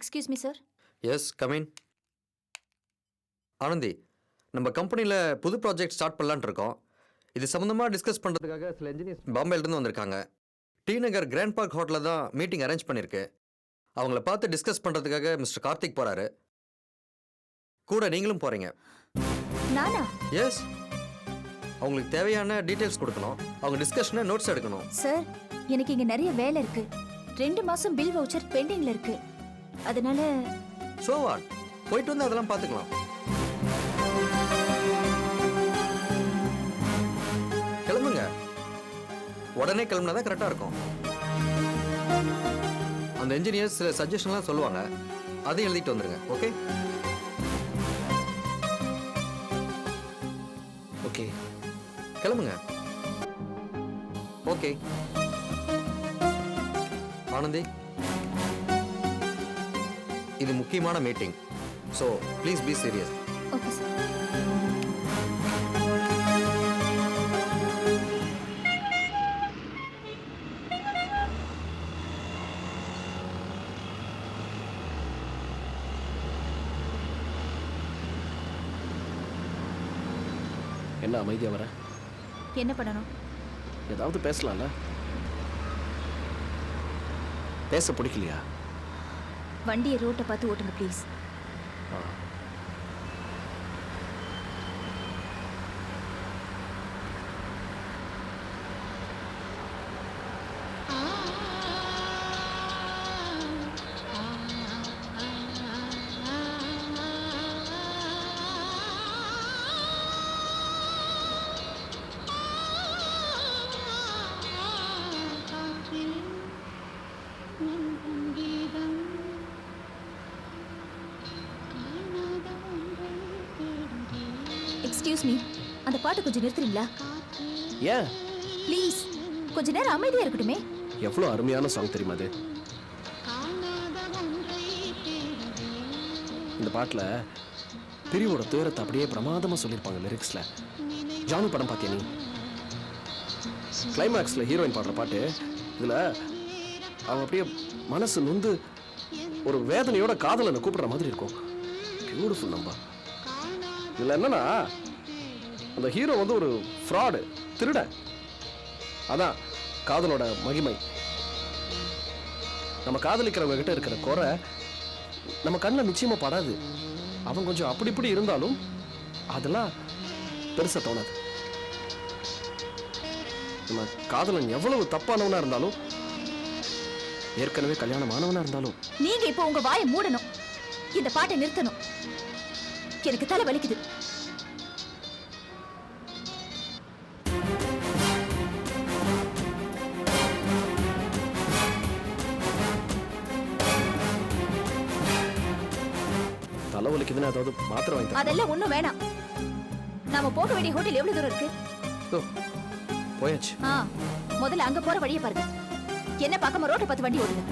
Excuse me sir. Yes come in. Anandhi, நம்ம கம்பெனியில் புது ப்ராஜெக்ட் ஸ்டார்ட் பண்ணலான்னு இருக்கோம். இது சம்மந்தமாக டிஸ்கஸ் பண்ணுறதுக்காக சில இன்ஜினியர்ஸ் பாம்பேலேருந்து வந்திருக்காங்க. டி நகர் கிராண்ட் பார்க் ஹோட்டலில் தான் மீட்டிங் அரேஞ்ச் பண்ணியிருக்கு. அவங்கள பார்த்து டிஸ்கஸ் பண்ணுறதுக்காக மிஸ்டர் கார்த்திக் போகிறாரு. கூட நீங்களும் போகிறீங்க. நானா? எஸ், அவங்களுக்கு தேவையான டீட்டெயில்ஸ் கொடுக்கணும். அவங்க டிஸ்கஷனை நோட்ஸ் எடுக்கணும். சார், எனக்கு இங்கே நிறைய வேலை இருக்கு. 2 மாசம் பில் வவுச்சர் பெண்டிங்ல இருக்கு. அதனால ஸோ வாட், போயிட்டு வந்து அதெல்லாம் பார்த்துக்கலாம். கிளம்புங்க. உடனே கிளம்புனா தான் கரெக்டாக இருக்கும். அந்த இன்ஜினியர்ஸ் சில சஜஷன்லாம் சொல்லுவாங்க, அதையும் எழுதிட்டு வந்துருங்க. ஓகே ஓகே, கிளம்புங்க. ஓகே ஆனந்தி, இது முக்கியமான meeting. So please be serious. Okay sir. என்ன அமைதியா வர? என்ன பண்ணணும்? ஏதாவது பேசலாம்ல? பேச பிடிக்கலையா? வண்டியை ரோட்டை பார்த்து ஓட்டுங்க ப்ளீஸ். எக்ஸ்கியூஸ் மீ, அந்த பாட்டு கொஞ்சம் நிறுத்துறீங்களா? ஏன்? ப்ளீஸ், கொஞ்ச நேரம் அமைதியா இருக்கட்டுமே. எவ்வளவு அருமையான சாங் தெரியுமா அது? இந்த பாட்டுல பிரிவோட துயரத்தை அப்படியே பிரமாதமா சொல்லியிருப்பாங்க லிரிக்ஸ்ல. ஜானு படம் பார்த்தியா நீ? கிளைமேக்ஸ்ல ஹீரோயின் பாடுற பாட்டு, இதுல அவன் அப்படியே மனசு நொந்து ஒரு வேதனையோட காதலனை கூப்பிடுற மாதிரி இருக்கும். Beautiful number. இதுல என்னன்னா, அந்த ஹீரோ வந்து ஒரு ஃப்ராடு, திருட. அதான் காதலோட மகிமை. நம்ம காதலிக்கிறவங்க கிட்ட இருக்கிற குறை நம்ம கண்ணில் நிச்சயமா படாது. அவன் கொஞ்சம் அப்படி இப்படி இருந்தாலும் அதெல்லாம் பெருசா தோணாது. நம்ம காதலன் எவ்வளவு தப்பானவனா இருந்தாலும், ஏற்கனவே கல்யாணமானவனா இருந்தாலும். நீங்க இப்போ உங்க வாயை மூடணும். இந்த பாட்டை நிறுத்தணும். எனக்கு தலை வலிக்குது. தலை வலிக்குதுன்னு அதாவது மாத்திரை வாங்கி. அதெல்லாம் ஒண்ணும் வேணாம். நாம போக வேண்டிய ஹோட்டல் எவ்வளவு தூரம் இருக்கு? போயாச்சு. முதல்ல அங்க போற வழியை பாருங்க. என்ன பார்க்காம ரோட்டை பார்த்து வண்டி ஓடுங்க.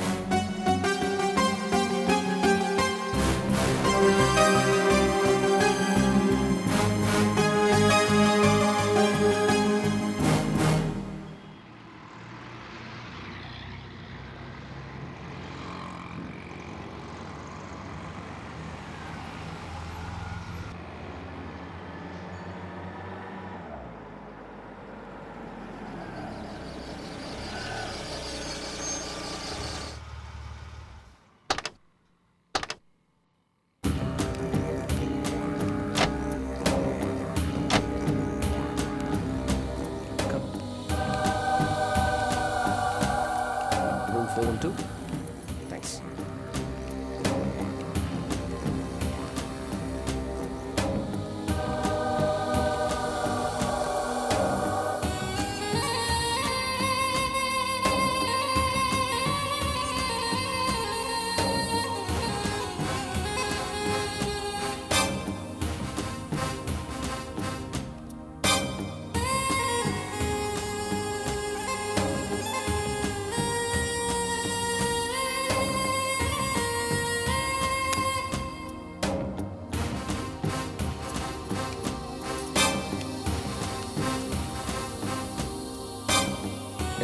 Room 412. Thanks.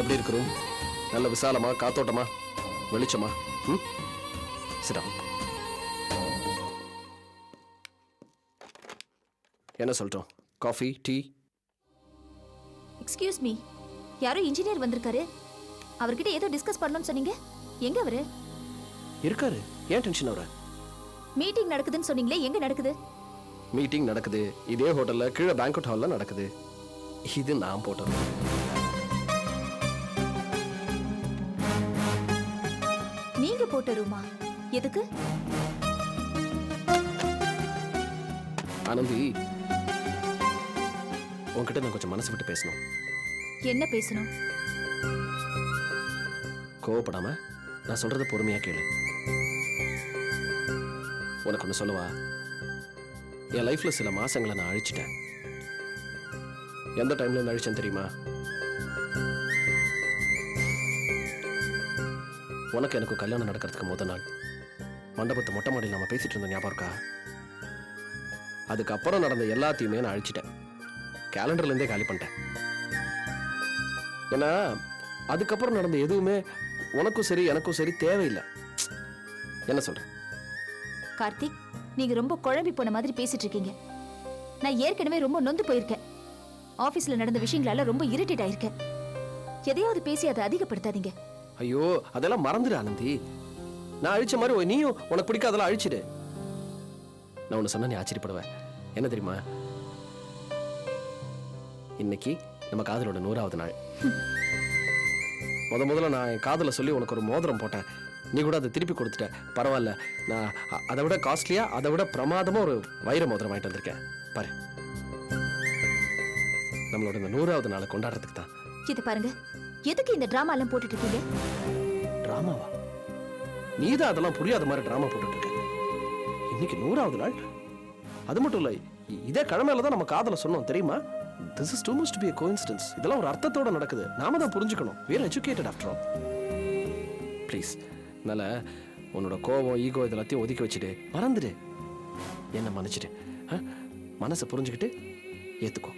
எப்படி இருக்கிறோம்? நல்ல விசாலமா, காத்தோட்டமா, வெளிச்சமா? சிடம். என்ன சொல்லிட்டோம்? Coffee, tea? எக்ஸ்கியூஸ் மீ, யாரோ இன்ஜினியர் வந்திருக்காரு. அவர்கிட்ட ஏதோ டிஸ்கஸ் பண்ணணும்னு சொன்னீங்க. எங்க அவரு? இருக்காரு. ஏன் டென்ஷன் ஆகுற? மீட்டிங் நடக்குதுன்னு சொன்னீங்களே, எங்க நடக்குது? மீட்டிங் நடக்குது. இதே ஹோட்டல்ல கீழே பேங்க்வெட் ஹால்ல நடக்குது. இது நான் போட்டது. நீங்க போட்ட ரூமா? எதுக்கு? ஆனந்தி, உன்கிட்ட நான் கொஞ்சம் மனசு விட்டு பேசணும். என்ன பேசணும்? கோவப்படாம நான் சொல்றத பொறுமையா கேளு. உனக்கு ஒன்று சொல்லவா? என் லைஃப்ல சில மாசங்களை நான் அழிச்சிட்டேன். எந்த டைம்ல இருந்து அழிச்சேன் தெரியுமா? உனக்கு எனக்கு கல்யாணம் நடக்கிறதுக்கு முதல் நாள் மண்டபத்து மொட்டை மாடியில் நம்ம பேசிட்டு இருந்தோம், ஞாபகம் இருக்கா? அதுக்கப்புறம் நடந்த எல்லாத்தையுமே நான் அழிச்சிட்டேன். கேலண்டர்ல இருந்தே காலி பண்ணிட்டேன். ஏன்னா அதுக்கப்புறம் நடந்த எதுவுமே உனக்கும் சரி எனக்கும் சரி தேவையில்லை. என்ன சொல்ற? கார்த்திக், நீங்க ரொம்ப குழம்பி போன மாதிரி பேசிட்டு இருக்கீங்க. நான் ஏற்கனவே ரொம்ப நொந்து போயிருக்கேன். ஆபீஸ்ல நடந்த விஷயங்களால ரொம்ப இரிட்டேட் ஆயிருக்கேன். எதையாவது பேசி அதை அதிகப்படுத்தாதீங்க. ஐயோ, அதெல்லாம் மறந்துடு ஆனந்தி. நான் அழிச்ச மாதிரி நீயும் உனக்கு பிடிக்காதெல்லாம் அழிச்சிடு. நான் ஒன்று சொன்னா நீ ஆச்சரியப்படுவேன். என்ன தெரியுமா? இன்னைக்கு நம்ம காதலோட 100வது நாள். முதல்ல நான் என் காதலை சொல்லி உனக்கு ஒரு மோதிரம் போட்டேன். நீ கூட அதை திருப்பி கொடுத்துட்ட. பரவாயில்ல, நான் அதை விட காஸ்ட்லியா, அதை விட பிரமாதமா ஒரு வைர மோதிரம் வாங்கிட்டு வந்திருக்கேன். பாரு, நம்மளோட இந்த 100வது நாளை கொண்டாடுறதுக்கு தான். இது பாருங்க, எதுக்கு இந்த டிராமா எல்லாம் போட்டுட்டு இருக்கீங்க? டிராமாவா? நீதான் அதெல்லாம் புரியாத மாதிரி டிராமா போட்டுட்டு இருக்க. இன்னைக்கு 100வது நாள். அது மட்டும் இல்ல, இதே கிழமையில தான் நம்ம காதல சொன்னோம், தெரியுமா? This is too much to be a coincidence. இதெல்லாம் ஒரு அர்த்தத்தோட நடக்குது. நாம தான் புரிஞ்சுக்கணும். We are educated after all. Please, அதனால உன்னோட கோபம், ஈகோ இதெல்லாத்தையும் ஒதுக்கி வச்சுட்டு மறந்துடு. என்ன மன்னிச்சிடு. மனசை புரிஞ்சுக்கிட்டு ஏத்துக்கோ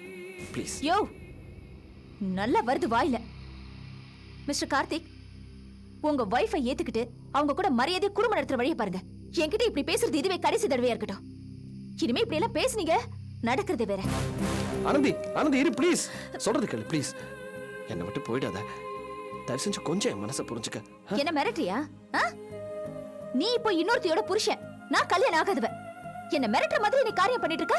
ப்ளீஸ். யோ, நல்லா வருது வாயில. மிஸ்டர் கார்த்திக், உங்க வைஃபை ஏத்துக்கிட்டு அவங்க கூட மரியாதை குடும்பம் நடத்துற வழியை பாருங்க. என்கிட்ட இப்படி பேசுறது இதுவே கடைசி தடவையா இருக்கட்டும். இனிமே இப்படி எல்லாம் பேசுனீங்க, நடக்கிறது வேற. ஆனந்தி, ஆனந்தி இரு ப்ளீஸ். சொல்றது கேளு ப்ளீஸ். என்னை விட்டு போயிடாத. தயவு செஞ்சு கொஞ்சம் என் மனசை புரிஞ்சுக்க. என்ன மிரட்டுறியா? நீ இப்போ இன்னொருத்தியோட புருஷன், நான் கல்யாணம் ஆகாதவ. என்ன மிரட்டுற மாதிரி நீ காரியம் பண்ணிட்டு இருக்க.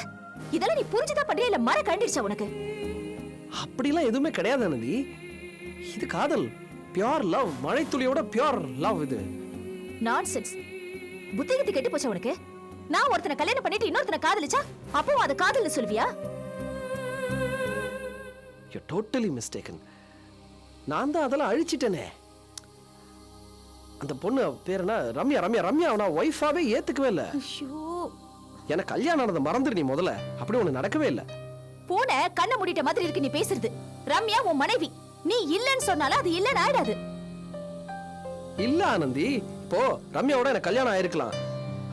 இதெல்லாம் நீ புரிஞ்சுதான் பண்றியா இல்ல மர கண்டிருச்சா உனக்கு? அப்படிலாம் எதுவுமே கிடையாது ஆனந்தி. இது காதல், பியூர் லவ், மழை துளியோட பியூர் லவ். இது நான்சென்ஸ். புத்திகத்து கெட்டு போச்சா உனக்கு? நான் ஒருத்தனை கல்யாணம் பண்ணிட்டு இன்னொருத்தனை காதலிச்சா அப்போ அது காதல்னு சொல்வியா? You're totally mistaken. நான் தான் அதெல்லாம் அழிச்சிட்டேனே. அந்த பொண்ணு பேர் என்ன? ரம்யா. ரம்யா ரம்யா நான் ஒய்ஃபாவே ஏத்துக்கவே இல்ல. எனக்கு கல்யாணம் ஆனதை மறந்துடு நீ முதல்ல. அப்படி ஒண்ணு நடக்கவே இல்ல. போன கண்ண மூடிட்ட மாதிரி இருக்கு நீ பேசுறது. ரம்யா உன் மனைவி. நீ இல்லன்னு சொன்னால அது இல்லன்னு ஆயிடாது. இல்ல ஆனந்தி, இப்போ ரம்யாவோட எனக்கு கல்யாணம் ஆயிருக்கலாம்.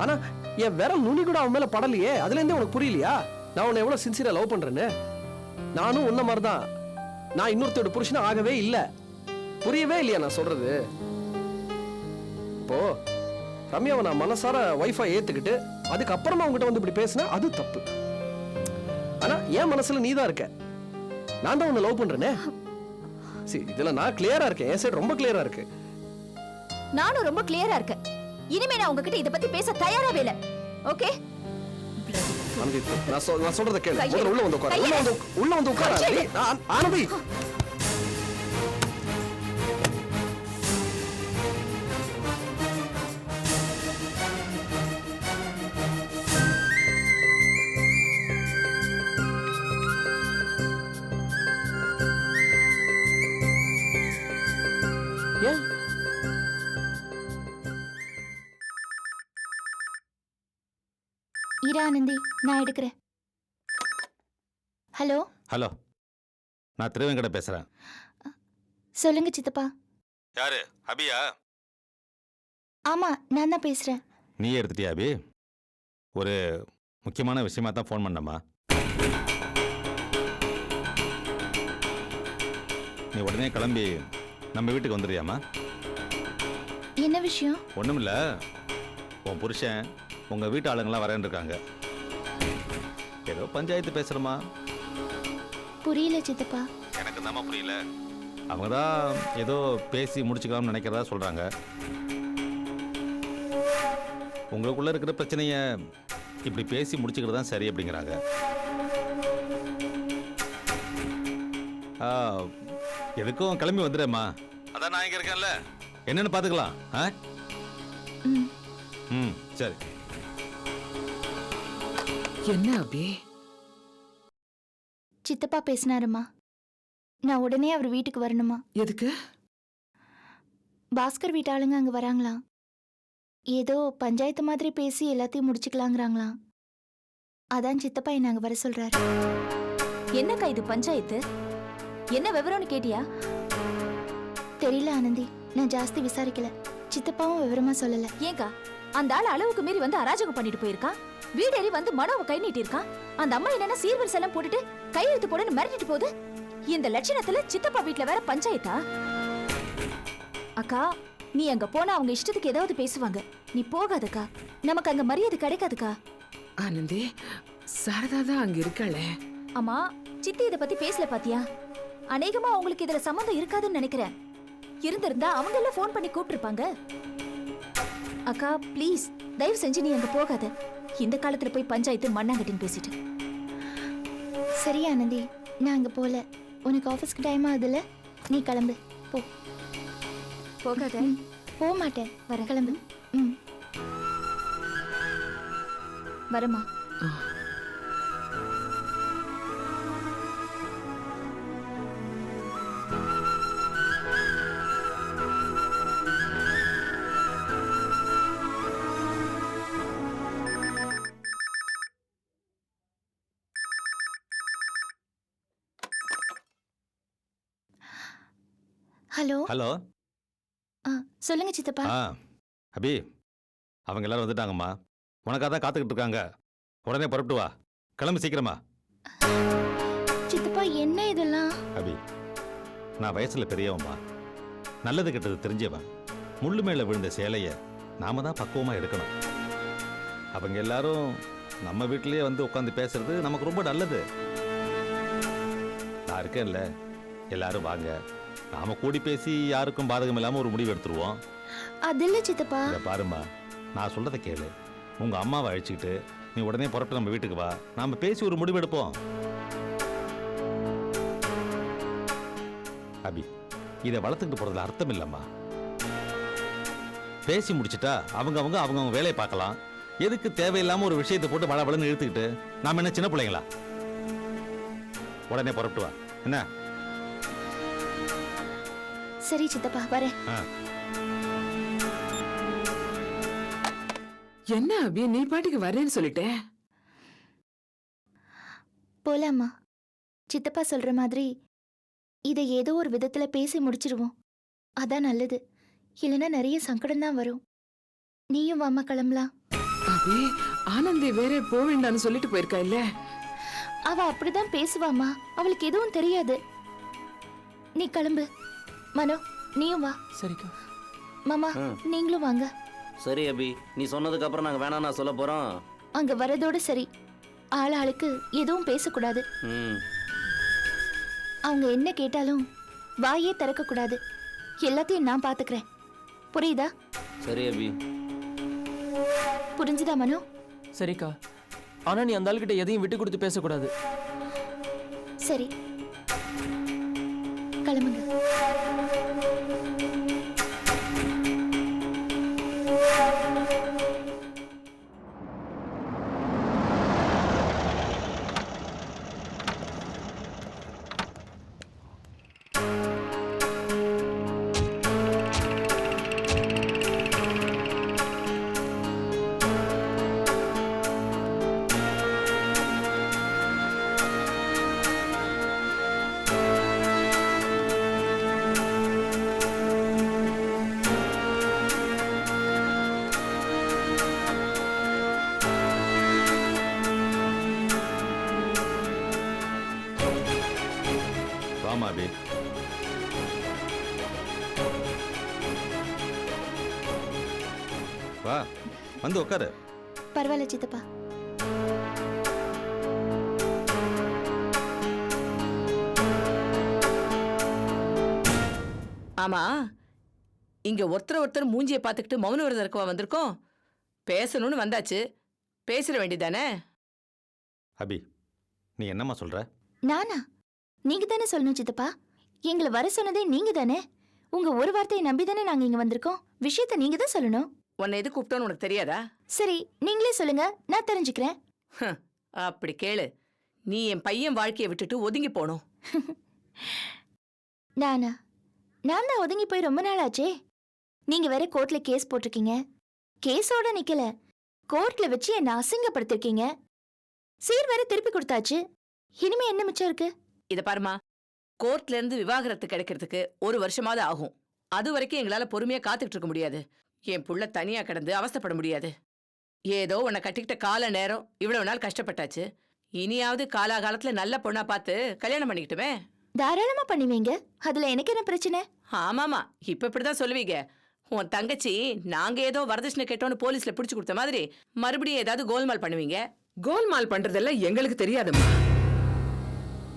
ஆனா என் விரல் நுனி கூட அவன் மேல படலையே. அதுல இருந்தே உனக்கு புரியலையா நான் உன்னை எவ்வளவு சின்சியரா லவ் பண்றேன்னு? நானும் உன்ன மாதிரிதான். நான் இன்னொருத்தோட புருஷனா ஆகவே இல்ல. புரியவே இல்லையா நான் சொல்றது? இப்போ ரம்யாவை நான் மனசார வைஃபா ஏத்துக்கிட்டு அதுக்கப்புறமா உங்ககிட்ட வந்து இப்படி பேசினா அது தப்பு. ஆனா என் மனசுல நீ தான் இருக்க. நான் தான் உன்னை லவ் பண்றேனே. சரி, இதுல நான் கிளியரா இருக்கேன். என் சைடு ரொம்ப கிளியரா இருக்கு. நானும் ரொம்ப கிளியரா இருக்கேன். இனிமே நான் உங்ககிட்ட இத பத்தி பேச தயாராவே இல்ல. ஓகே? ஆனந்தி, நான் சொல்றத கேளு. முதல்ல உள்ள வந்து உட்காரு. உள்ள வந்து உட்காரு ஆனந்தி. ஆனந்தி, ஏன் இரா ஆனந்தி, நான் எடுக்கிறேன். ஹலோ ஹலோ, நான் திருவெங்கட பேசுறேன். சொல்லுங்க சித்தப்பா. யாரு? அபியா? ஆமா, நான் தான் பேசுறேன். நீ எடுத்துட்டியா அபி? ஒரு முக்கியமான விஷயமா தான் ஃபோன் பண்ணம்மா. நீ உடனே கிளம்பி நம்ம வீட்டுக்கு வந்துடுறியாம்மா? என்ன விஷயம்? ஒன்றும் இல்லை, உன் புருஷன் உங்கள் வீட்டு ஆளுங்களாம் வரேன்னு இருக்காங்க. ஏதோ பஞ்சாயத்து பேசுகிறோமா? புரியல சித்தப்பா. எனக்கு தாம்மா புரியல. அவங்க தான் ஏதோ பேசி முடிச்சுக்கலாம்னு நினைக்கிறதா சொல்கிறாங்க. உங்களுக்குள்ளே இருக்கிற பிரச்சனையை இப்படி பேசி முடிச்சுக்கிறது தான் சரி அப்படிங்கிறாங்க. எதுக்கும் கிளம்பி வந்துடுறேம்மா. அதான் நான் இங்கே இருக்கேன்ல, என்னன்னு பார்த்துக்கலாம். ஆ ம். ம் சரி. என்ன அபி? சித்தப்பா பேசினாருமா. நான் உடனே அவர் வீட்டுக்கு வரணுமா? எதுக்கு? பாஸ்கர் வீட்டு ஆளுங்க அங்க வராங்களாம். ஏதோ பஞ்சாயத்து மாதிரி பேசி எல்லாத்தையும் முடிச்சுக்கலாங்கிறாங்களாம். அதான் சித்தப்பா என்ன அங்க வர சொல்றாரு. என்னக்கா இது பஞ்சாயத்து? என்ன விவரம்னு கேட்டியா? தெரியல ஆனந்தி, நான் ஜாஸ்தி விசாரிக்கல. சித்தப்பாவும் விவரமா சொல்லல. ஏங்கா அந்த ஆள் அளவுக்கு மீறி வந்து அராஜகம் பண்ணிட்டு போயிருக்கான். வீடேறி வந்து மனோவை கை நீட்டி இருக்கான். அந்த அம்மா என்னன்னா சீர்வரிசை எல்லாம் போட்டுட்டு கையெழுத்து போடுன்னு மிரட்டிட்டு போகுது. இந்த லட்சணத்துல சித்தப்பா வீட்டுல வேற பஞ்சாயத்தா? அக்கா நீ அங்க போனா அவங்க இஷ்டத்துக்கு ஏதாவது பேசுவாங்க. நீ போகாதக்கா, நமக்கு அங்க மரியாதை கிடைக்காதுக்கா. ஆனந்தி, சாரதா தான் அங்க இருக்காளே. அம்மா சித்தி இத பத்தி பேசல பாத்தியா? அநேகமா அவங்களுக்கு இதுல சம்மந்தம் இருக்காதுன்னு நினைக்கிறேன். இருந்திருந்தா அவங்க எல்லாம் ஃபோன் பண்ணி கூப்பிட்டுருப்பாங்க. அக்கா ப்ளீஸ் தயவு செஞ்சு நீ அங்க போகாத. இந்த காலத்துல போய் பஞ்சாயத்து மண்ணாங்கட்டின்னு பேசிட்டு. சரி ஆனந்தி, நான் அங்க போல. உனக்கு ஆஃபீஸ்க்கு டைம் ஆகுதுல்ல, நீ கிளம்பு. போ. போகாத. போக மாட்டேன், வர கிளம்பு. ம். வரமா. ஹலோ. ஹலோ. சொல்லுங்க சித்தப்பா. அபி, அவங்க எல்லாரும் வந்துட்டாங்கம்மா. உனக்காக தான் காத்துக்கிட்டு இருக்காங்க. உடனே புறப்பட்டு வா. கிளம்பு சீக்கிரமா. சித்தப்பா என்ன இதெல்லாம்? அபி, நான் வயசுல பெரியவம்மா, நல்லது கெட்டது தெரிஞ்சவன். முள்ளு மேல விழுந்த சேலைய நாம தான் பக்குவமா எடுக்கணும். அவங்க எல்லாரும் நம்ம வீட்டிலேயே வந்து உட்காந்து பேசுறது நமக்கு ரொம்ப நல்லது. நான் இருக்கேன்ல, எல்லாரும் வாங்க. நாம கூடி பேசி யாருக்கும் பாதகம் இல்லாம ஒரு முடிவு எடுத்துருவோம். அது இல்ல சித்தப்பா. இதை பாருமா, நான் சொல்றதை கேளு. உங்க அம்மாவை அழைச்சிக்கிட்டு நீ உடனே புறப்பட்டு நம்ம வீட்டுக்கு வா. நாம பேசி ஒரு முடிவு எடுப்போம். அபி, இதை வளர்த்துக்கிட்டு போறதுல அர்த்தம் இல்லம்மா. பேசி முடிச்சுட்டா அவங்க வேலையை பார்க்கலாம். எதுக்கு தேவையில்லாம ஒரு விஷயத்தை போட்டு வளவளன்னு இழுத்துக்கிட்டு நாம என்ன சின்ன பிள்ளைங்களா? உடனே புறப்பட்டு வா. என்ன? சரி சித்தப்பா, வரேன். என்ன அபி, நீ பாட்டுக்கு வரேன்னு சொல்லிட்டேன். போலாமா? சித்தப்பா சொல்ற மாதிரி இதை ஏதோ ஒரு விதத்துல பேசி முடிச்சிருவோம். அதான் நல்லது. இல்லைன்னா நிறைய சங்கடம் தான் வரும். நீயும் வாமா, கிளம்பலாம். அபி, ஆனந்தி வேற போக வேண்டாம்னு சொல்லிட்டு போயிருக்கா இல்ல? அவ அப்படிதான் பேசுவாமா, அவளுக்கு எதுவும் தெரியாது. நீ கிளம்பு. மனோ, நீயும் வா. சரிக்கா. மாமா, நீங்களும் வாங்க. சரி அபி, நீ சொன்னதுக்கு அப்புறம் நாங்க வேணாம் நான் சொல்ல போறோம். அங்க வரதோட சரி. ஆளாளுக்கு எதுவும் பேசக்கூடாது. அவங்க என்ன கேட்டாலும் வாயே திறக்க கூடாது. எல்லாத்தையும் நான் பாத்துக்கிறேன். புரியுதா? சரி அபி. புரிஞ்சுதா மனோ? சரிக்கா. ஆனா நீ அந்த ஆளுகிட்ட எதையும் விட்டு கொடுத்து பேசக்கூடாது. சரி, கிளம்புங்க. வாமா அபி. வா, வந்து உட்காரு. பரவாயில்ல சித்தப்பா. ஆமா, இங்க ஒருத்தர் மூஞ்சியை பார்த்துக்கிட்டு மௌன விரதம் இருக்கவா வந்திருக்கோம்? பேசணும்னு வந்தாச்சு, பேசிட வேண்டியதானே? அபி நீ என்னம்மா சொல்ற? நானா? நீங்க தானே சொல்லணும் சித்தப்பா. எங்களை வர சொன்னதே நீங்க தானே. உங்க ஒரு வார்த்தையை நம்பி தானே நாங்க இங்க வந்திருக்கோம். விஷயத்த நீங்க தான் சொல்லணும். உன்னை எது கூப்பிட்டோன்னு உனக்கு தெரியாதா? சரி, நீங்களே சொல்லுங்க, நான் தெரிஞ்சுக்கிறேன். அப்படி கேளு. நீ என் பையன் வாழ்க்கையை விட்டுட்டு ஒதுங்கி போகணும். நானா? நான் தான் ஒதுங்கி போய் ரொம்ப நாள் ஆச்சே. நீங்க வேற கோர்ட்ல கேஸ் போட்டிருக்கீங்க. கேஸோட நிக்கல, கோர்ட்ல வச்சு என்ன அசிங்கப்படுத்திருக்கீங்க. சீர் வேற திருப்பி கொடுத்தாச்சு. இனிமே என்ன மிச்சம் இருக்கு? இத பாருமா, கோர்ட்ல இருந்து விவாகரத்து கிடைக்கிறதுக்கு 1 வருஷமாவது ஆகும். அது வரைக்கும் எங்களால பொறுமையா காத்துக்கிட்டு இருக்க முடியாது. என் புள்ள தனியா கிடந்து அவஸ்தைப்பட முடியாது. ஏதோ உன்னை கட்டிக்கிட்ட கால நேரம் இவ்வளவு நாள் கஷ்டப்பட்டாச்சு. இனியாவது காலாகாலத்துல நல்ல பொண்ணா பார்த்து கல்யாணம் பண்ணிக்கிட்டுமே. தாராளமா பண்ணுவீங்க, அதுல எனக்கு என்ன பிரச்சனை? ஆமாமா, இப்ப இப்படிதான் சொல்லுவீங்க. உன் தங்கச்சி நாங்க ஏதோ வரதட்சணை கேட்டோன்னு போலீஸ்ல பிடிச்சு கொடுத்த மாதிரி மறுபடியும் ஏதாவது கோல்மால் பண்ணுவீங்க. கோல்மால் பண்றதெல்லாம் எங்களுக்கு தெரியாதும்மா.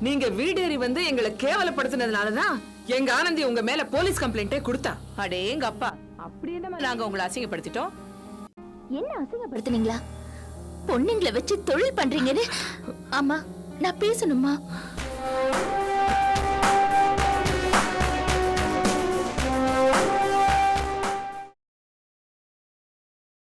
நீங்க வீடேறி வந்து எங்களை கேவலப்படுத்தினதுனாலதான் எங்க ஆனந்தி உங்க மேல போலீஸ் கம்ப்ளைண்டே கொடுத்தா. அடேங்க அப்பா, அப்படி என்னமா நாங்க உங்களை அசிங்கப்படுத்திட்டோம்? என்ன அசிங்கப்படுத்துனீங்களா? பொண்ணுங்களை வச்சு தொழில் பண்றீங்கன்னு. ஆமா, நான் பேசணுமா?